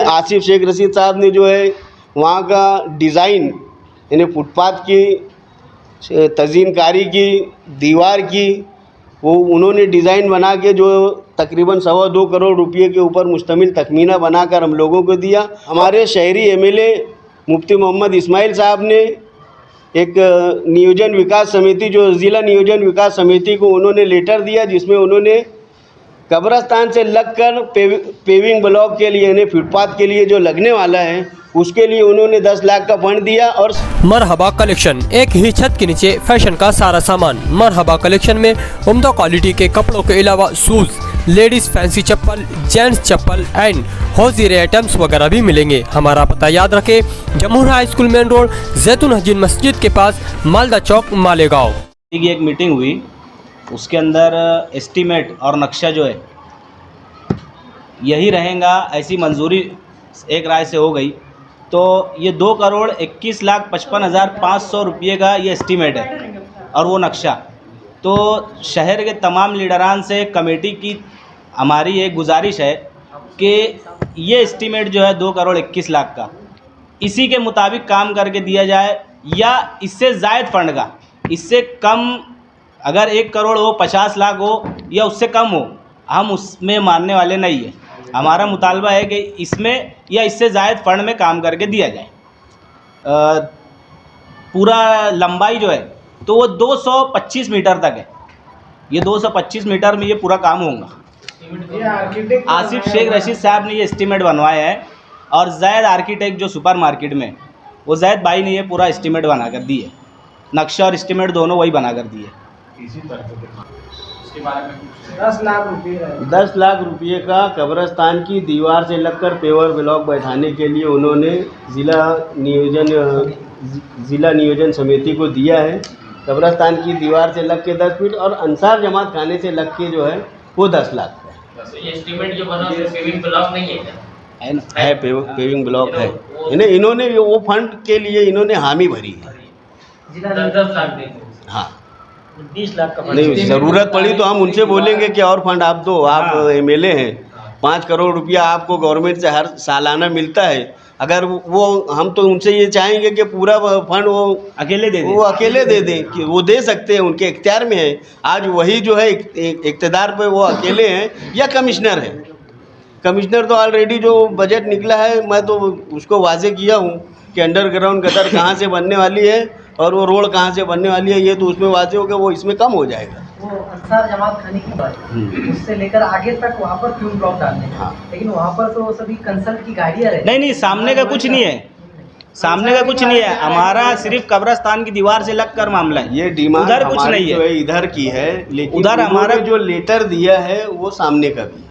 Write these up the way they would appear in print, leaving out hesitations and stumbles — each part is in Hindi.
आसिफ शेख रशीद साहब ने जो है वहाँ का डिज़ाइन यानी फुटपाथ की तज़ीनकारी की दीवार की वो उन्होंने डिज़ाइन बना के जो तकरीबन 2.25 करोड़ रुपये के ऊपर मुश्तमिल तखमीना बनाकर हम लोगों को दिया। हमारे शहरी एमएलए मुफ्ती मोहम्मद इस्माइल साहब ने एक नियोजन विकास समिति जो ज़िला नियोजन विकास समिति को उन्होंने लेटर दिया, जिसमें उन्होंने कब्रस्तान से लगकर पेविंग ब्लॉक के लिए यानी फुटपाथ के लिए जो लगने वाला है उसके लिए उन्होंने 10 लाख का फंड दिया। और मरहबा कलेक्शन, एक ही छत के नीचे फैशन का सारा सामान। मरहबा कलेक्शन में उम्दा क्वालिटी के कपड़ों के अलावा शूज, लेडीज फैंसी चप्पल, जेंट्स चप्पल एंड हौजीरे आइटम्स वगैरह भी मिलेंगे। हमारा पता याद रखें, Jamhoor high school main road, जैतून हजीन मस्जिद के पास, मालदा चौक, मालेगांव। एक मीटिंग हुई, उसके अंदर एस्टीमेट और नक्शा जो है यही रहेगा, ऐसी मंजूरी एक राय से हो गई। तो ये 2,21,55,500 रुपये का ये एस्टीमेट है और वो नक्शा। तो शहर के तमाम लीडरान से कमेटी की हमारी एक गुजारिश है कि ये एस्टीमेट जो है 2,21,00,000 का, इसी के मुताबिक काम करके दिया जाए, या इससे ज़ायद फंड का, इससे कम अगर 1 करोड़ हो, 50 लाख हो या उससे कम हो, हम उसमें मानने वाले नहीं है। हमारा मुतालबा है कि इसमें या इससे ज़ायद फंड में काम करके दिया जाए। पूरा लंबाई जो है तो वो 225 मीटर तक है। ये 225 मीटर में ये पूरा काम होगा। आसिफ शेख रशीद साहब ने ये एस्टीमेट बनवाया है और जैद आर्किटेक्ट जो सुपर मार्केट में, वो जैद भाई ने ये पूरा एस्टीमेट बना कर दी है। नक्शा और एस्टीमेट दोनों वही बना कर दिए। 10 लाख रुपये का कब्रस्तान की दीवार से लगकर पेवर ब्लॉक बैठाने के लिए उन्होंने ज़िला नियोजन समिति को दिया है। कब्रस्तान की दीवार से लग के 10 फीट और अंसार जमात खाने से लग के जो है वो 10 लाख का। ये एस्टीमेट जो बना है पेविंग ब्लॉक नहीं है क्या? है पेविंग ब्लॉक है। इन्होंने वो फंड के लिए इन्होंने हामी भरी है। 10 लाख देंगे। हाँ, 20 लाख का नहीं, ज़रूरत पड़ी तो हम उनसे बोलेंगे कि और फंड आप दो। आप एमएलए हैं, 5 करोड़ रुपया आपको गवर्नमेंट से हर सालाना मिलता है। अगर वो हम तो उनसे ये चाहेंगे कि पूरा फंड वो अकेले दे दें कि वो दे सकते हैं, उनके इख्तियार में है। आज वही जो है इक़्तिदार पे वो अकेले हैं या कमिश्नर है। कमिश्नर तो ऑलरेडी जो बजट निकला है, मैं तो उसको वाज़े किया हूँ कि अंडरग्राउंड गटर कहाँ से बनने वाली है और वो रोड कहाँ से बनने वाली है। ये तो उसमें वाज़े हो गया, वो इसमें कम हो जाएगा। वो अंसार जमात खाने की बात, उससे लेकर आगे तक वहाँ पर फ्यूल ब्लॉक डालने हैं। हाँ। लेकिन वहाँ पर तो सभी कंसल्ट की गाड़ियाँ रहती नहीं, सामने का कुछ नहीं है, सामने का कुछ नहीं है। हमारा सिर्फ कब्रस्तान की दीवार से लग कर मामला है। ये डिमांड उधर कुछ नहीं है, इधर की है। लेकिन उधर हमारा जो लेटर दिया है वो सामने का भी है।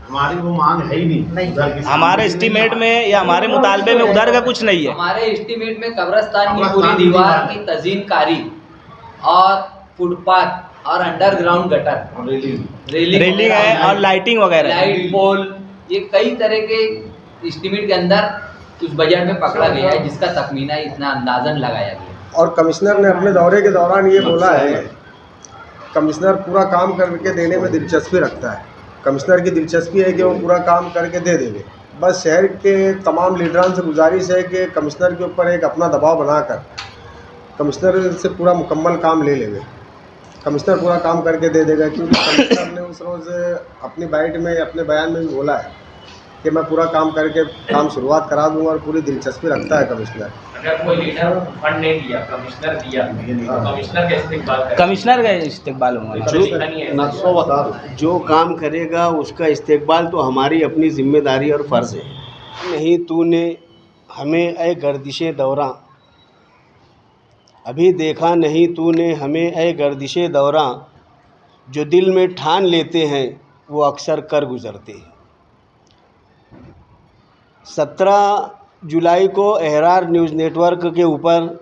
हमारी वो मांग है ही नहीं। हमारे एस्टीमेट में या हमारे मुतालबे में उधर का कुछ नहीं है। हमारे एस्टीमेट में कब्रस्तान की पूरी दीवार की तज़ीनकारी और फुटपाथ और अंडरग्राउंड गटर, रेलिंग है और लाइटिंग वगैरह, लाइट पोल, ये कई तरह के एस्टीमेट के अंदर उस बजट में पकड़ा गया है, जिसका तखमीना इतना अंदाजन लगाया गया। और कमिश्नर ने अपने दौरे के दौरान ये बोला है, कमिश्नर पूरा काम करके देने में दिलचस्पी रखता है। कमिश्नर की दिलचस्पी है कि वो पूरा काम करके दे देंगे। बस शहर के तमाम लीडरान से गुजारिश है कि कमिश्नर के ऊपर एक अपना दबाव बनाकर कमिश्नर से पूरा मुकम्मल काम ले लेंगे। कमिश्नर पूरा काम करके दे देगा, क्योंकि कमिश्नर ने उस रोज़ अपनी बाइट में, अपने बयान में भी बोला है कि मैं पूरा काम करके काम शुरुआत करा दूंगा, और पूरी दिलचस्पी रखता है कमिश्नर। अगर कोई लीडर फंड नहीं दिया, कमिश्नर दिया, कमिश्नर का इस्तेमाल करें। कमिश्नर का इस्तेमाल होगा। जो काम करेगा उसका इस्तेकबाल तो हमारी अपनी जिम्मेदारी और फ़र्ज़ है। नहीं तूने हमें ए गर्दिशे दौरा, अभी देखा नहीं तूने हमें ए गर्दिशे दौरा, जो दिल में ठान लेते हैं वो अक्सर कर गुज़रते हैं। 17 जुलाई को एहरार न्यूज़ नेटवर्क के ऊपर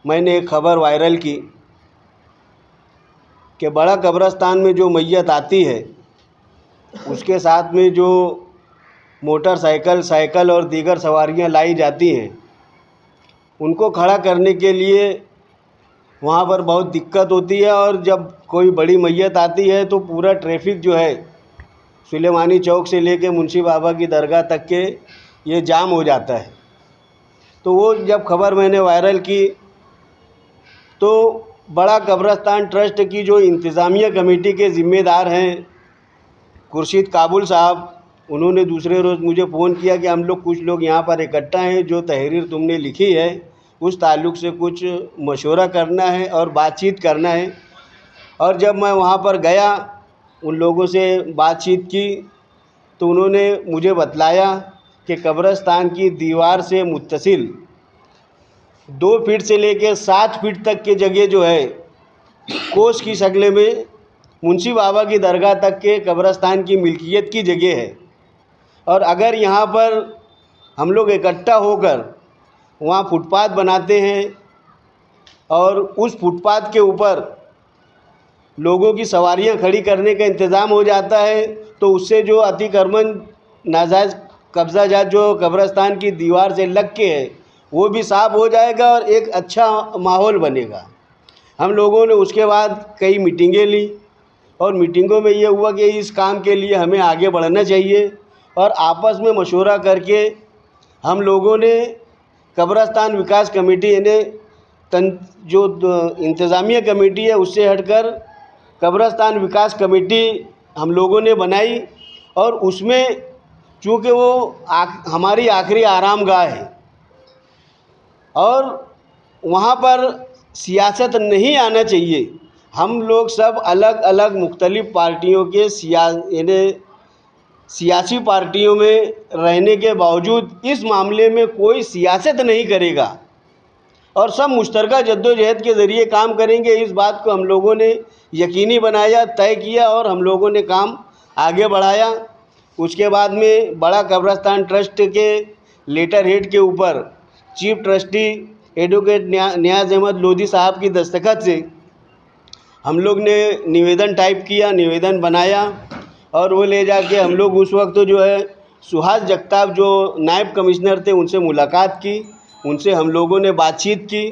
मैंने एक ख़बर वायरल की कि बड़ा कब्रस्तान में जो मैयत आती है उसके साथ में जो मोटरसाइकिल, साइकिल और दीगर सवारियां लाई जाती हैं, उनको खड़ा करने के लिए वहाँ पर बहुत दिक्कत होती है। और जब कोई बड़ी मैयत आती है तो पूरा ट्रैफिक जो है सुलेमानी चौक से लेके मुंशी बाबा की दरगाह तक के ये जाम हो जाता है। तो वो जब खबर मैंने वायरल की तो बड़ा कब्रस्तान ट्रस्ट की जो इंतज़ामिया कमेटी के ज़िम्मेदार हैं खुर्शीद काबुल साहब, उन्होंने दूसरे रोज़ मुझे फ़ोन किया कि हम लोग कुछ लोग यहाँ पर इकट्ठा हैं, जो तहरीर तुमने लिखी है उस ताल्लुक़ से कुछ मशवरा करना है और बातचीत करना है। और जब मैं वहाँ पर गया, उन लोगों से बातचीत की, तो उन्होंने मुझे बतलाया कि कब्रस्तान की दीवार से मुत्तसिल 2 फीट से लेकर 7 फीट तक की जगह जो है कोस की शक्ल में मुंशी बाबा की दरगाह तक के कब्रस्तान की मिल्कियत की जगह है। और अगर यहाँ पर हम लोग इकट्ठा होकर वहाँ फुटपाथ बनाते हैं और उस फुटपाथ के ऊपर लोगों की सवारियाँ खड़ी करने का इंतज़ाम हो जाता है, तो उससे जो अतिक्रमण नाजायज़ कब्ज़ाजात जो कब्रस्तान की दीवार से लग के है वो भी साफ़ हो जाएगा और एक अच्छा माहौल बनेगा। हम लोगों ने उसके बाद कई मीटिंगें ली और मीटिंगों में ये हुआ कि इस काम के लिए हमें आगे बढ़ना चाहिए, और आपस में मशवरा करके हम लोगों ने कब्रस्तान विकास कमेटी यानी जो इंतज़ामिया कमेटी है उससे हटकर कब्रस्तान विकास कमेटी हम लोगों ने बनाई। और उसमें चूँकि वो हमारी आखिरी आरामगाह है और वहाँ पर सियासत नहीं आना चाहिए। हम लोग सब अलग अलग मुख्तलिफ़ पार्टियों के सियासी पार्टियों में रहने के बावजूद इस मामले में कोई सियासत नहीं करेगा और सब मुश्तरका जद्दोजहद के ज़रिए काम करेंगे। इस बात को हम लोगों ने यकीनी बनाया, तय किया और हम लोगों ने काम आगे बढ़ाया। उसके बाद में बड़ा कब्रस्तान ट्रस्ट के लेटर हेड के ऊपर चीफ ट्रस्टी एडवोकेट नियाज़ अहमद लोधी साहब की दस्तखत से हम लोग ने निवेदन टाइप किया, निवेदन बनाया और वो ले जाके हम लोग उस वक्त तो जो है सुहास जगताप जो नायब कमिश्नर थे उनसे मुलाकात की, उनसे हम लोगों ने बातचीत की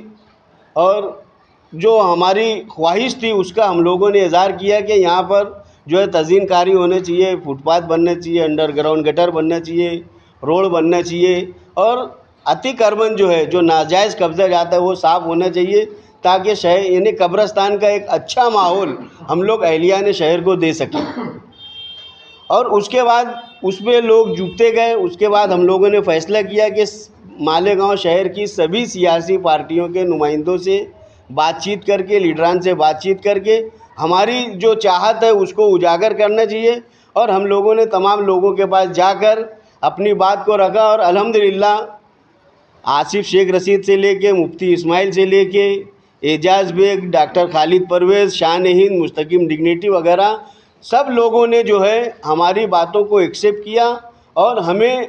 और जो हमारी ख्वाहिश थी उसका हम लोगों ने इज़हार किया कि यहाँ पर जो है तज़ीनकारी होने चाहिए, फुटपाथ बनना चाहिए, अंडरग्राउंड गटर बनना चाहिए, रोड बनना चाहिए और अतिक्रमण जो है जो नाजायज़ कब्ज़ा जाता है वो साफ़ होना चाहिए, ताकि शहर यानी कब्रस्तान का एक अच्छा माहौल हम लोग अहलियान शहर को दे सकें। और उसके बाद उसमें लोग जुटते गए। उसके बाद हम लोगों ने फ़ैसला किया कि मालेगांव शहर की सभी सियासी पार्टियों के नुमाइंदों से बातचीत करके, लीडरान से बातचीत करके हमारी जो चाहत है उसको उजागर करना चाहिए। और हम लोगों ने तमाम लोगों के पास जाकर अपनी बात को रखा और अल्हम्दुलिल्लाह आसिफ शेख रशीद से लेके मुफ्ती इस्माइल से लेके एजाज़ बेग, डॉक्टर खालिद परवेज़, शान हिंद, मुस्तकीम डिग्निटी वगैरह सब लोगों ने जो है हमारी बातों को एक्सेप्ट किया और हमें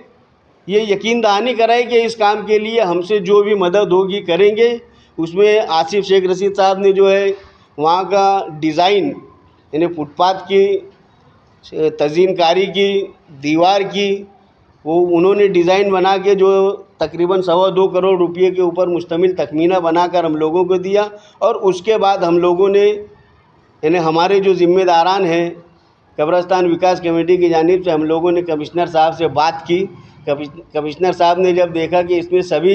ये यकीन दहानी कराई कि इस काम के लिए हमसे जो भी मदद होगी करेंगे। उसमें आसिफ शेख रशीद साहब ने जो है वहाँ का डिज़ाइन यानी फुटपाथ की तज़ीनकारी की, दीवार की, वो उन्होंने डिज़ाइन बना के जो तकरीबन 2.25 करोड़ रुपये के ऊपर मुश्तमिल तखमीना बनाकर हम लोगों को दिया। और उसके बाद हम लोगों ने यानी हमारे जो ज़िम्मेदारान हैं कब्रस्तान विकास कमेटी की जानिब से हम लोगों ने कमिश्नर साहब से बात की। कमिश्नर साहब ने जब देखा कि इसमें सभी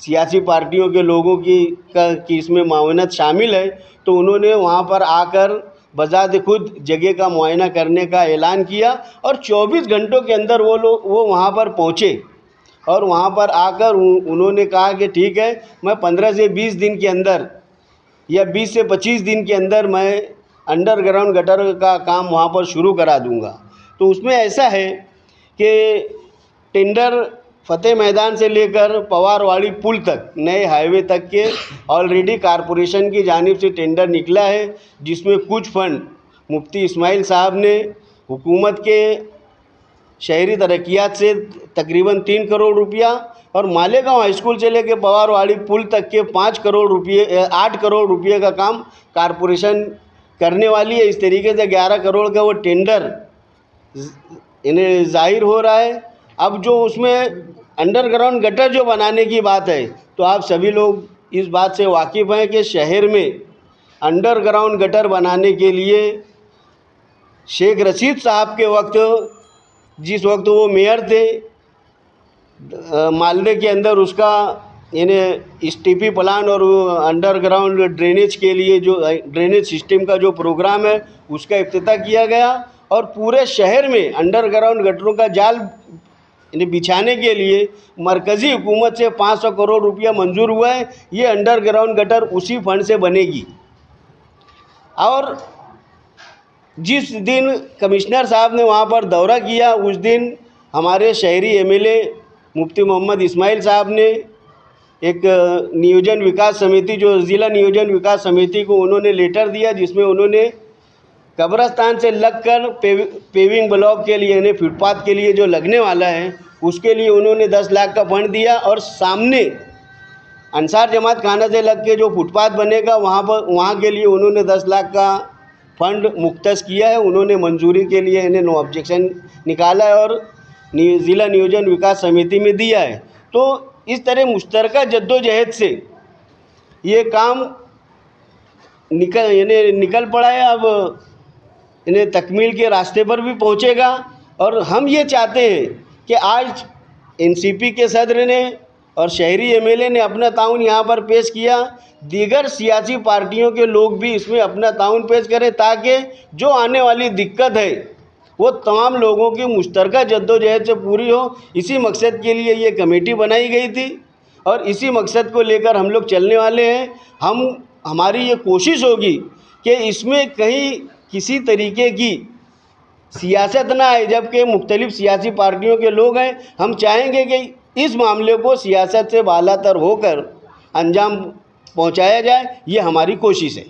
सियासी पार्टियों के लोगों की इसमें मावनत शामिल है, तो उन्होंने वहाँ पर आकर बज़ात खुद जगह का मुआयना करने का ऐलान किया और 24 घंटों के अंदर वो वहाँ पर पहुँचे और वहाँ पर आकर उन्होंने कहा कि ठीक है, मैं 15 से 20 दिन के अंदर या 20 से 25 दिन के अंदर मैं अंडरग्राउंड गटर का काम वहाँ पर शुरू करा दूँगा। तो उसमें ऐसा है कि टेंडर फतेह मैदान से लेकर पवारवाड़ी पुल तक नए हाईवे तक के ऑलरेडी कारपोरेशन की जानिब से टेंडर निकला है, जिसमें कुछ फ़ंड मुफ्ती इस्माइल साहब ने हुकूमत के शहरी तरक्यात से तकरीबन 3 करोड़ रुपया और मालेगांव हाई स्कूल से लेकर पवारवाड़ी पुल तक के 8 करोड़ रुपये का काम कारपोरेशन करने वाली है। इस तरीके से 11 करोड़ का वो टेंडर इन्हें ज़ाहिर हो रहा है। अब जो उसमें अंडरग्राउंड गटर जो बनाने की बात है, तो आप सभी लोग इस बात से वाकिफ़ हैं कि शहर में अंडरग्राउंड गटर बनाने के लिए शेख रशीद साहब के वक्त, जिस वक्त वो मेयर थे, मालदे के अंदर उसका यानी स्टीपी प्लान और अंडरग्राउंड ड्रेनेज के लिए जो ड्रेनेज सिस्टम का जो प्रोग्राम है उसका इफ्तिताह किया गया और पूरे शहर में अंडरग्राउंड गटरों का जाल यानी बिछाने के लिए मरकज़ी हुकूमत से 500 करोड़ रुपया मंजूर हुआ है। ये अंडरग्राउंड गटर उसी फंड से बनेगी। और जिस दिन कमिश्नर साहब ने वहाँ पर दौरा किया, उस दिन हमारे शहरी एमएलए मुफ्ती मोहम्मद इस्माइल साहब ने एक नियोजन विकास समिति, जो ज़िला नियोजन विकास समिति को उन्होंने लेटर दिया, जिसमें उन्होंने कब्रस्तान से लगकर पेविंग ब्लॉक के लिए यानी फुटपाथ के लिए जो लगने वाला है उसके लिए उन्होंने 10 लाख का फंड दिया और सामने अंसार जमात खाना से लग के जो फुटपाथ बनेगा वहाँ के लिए उन्होंने 10 लाख का फंड मुख्तस किया है। उन्होंने मंजूरी के लिए इन्हें नो ऑब्जेक्शन निकाला है और ज़िला नियोजन विकास समिति में दिया है। तो इस तरह मुश्तरका जद्दोजहद से ये काम निकल पड़ा है। अब इन्हें तकमील के रास्ते पर भी पहुंचेगा और हम ये चाहते हैं कि आज एनसीपी के सदर ने और शहरी एमएलए ने अपना ताउन यहाँ पर पेश किया, दीगर सियासी पार्टियों के लोग भी इसमें अपना ताउन पेश करें ताकि जो आने वाली दिक्कत है वो तमाम लोगों की मुश्तरका जद्दोजहद से पूरी हो। इसी मकसद के लिए ये कमेटी बनाई गई थी और इसी मकसद को लेकर हम लोग चलने वाले हैं। हमारी ये कोशिश होगी कि इसमें कहीं किसी तरीके की सियासत ना आए, जबकि मुख्तलिफ सियासी पार्टियों के लोग हैं। हम चाहेंगे कि इस मामले को सियासत से बालातर होकर अंजाम पहुंचाया जाए, ये हमारी कोशिश है।